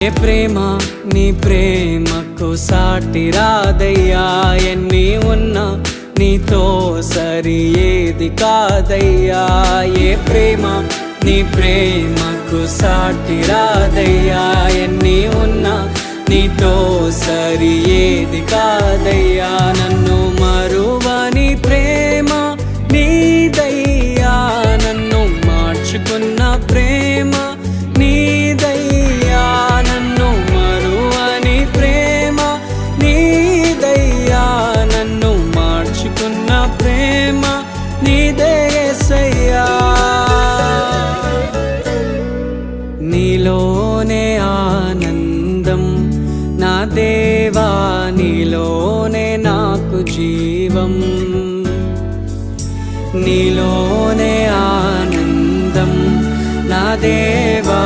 ఏ ప్రేమ నీ ప్రేమకు సాటి రాదయ్యా, ఎన్ని ఉన్నా నీతో సరి ఏది కాదయ్యా. ఏ ప్రేమ నీ ప్రేమకు సాటి రాదయ్యా, ఎన్ని ఉన్నా నీతో సరి ఏది కాదయ్యా. నన్ను మరువని ప్రేమ నీదయ్యా, నన్ను మార్చుకున్న ప్రేమ నీదయ్యా, నన్ను మరువని ప్రేమ నీదయ్యా, నన్ను మార్చుకున్న ప్రేమ నీదే యేసయ్యా. నీలోనే ఆనందం నా దేవా, నీలోనే నాకు జీవం, నీలోనే ఆనందం నా దేవా,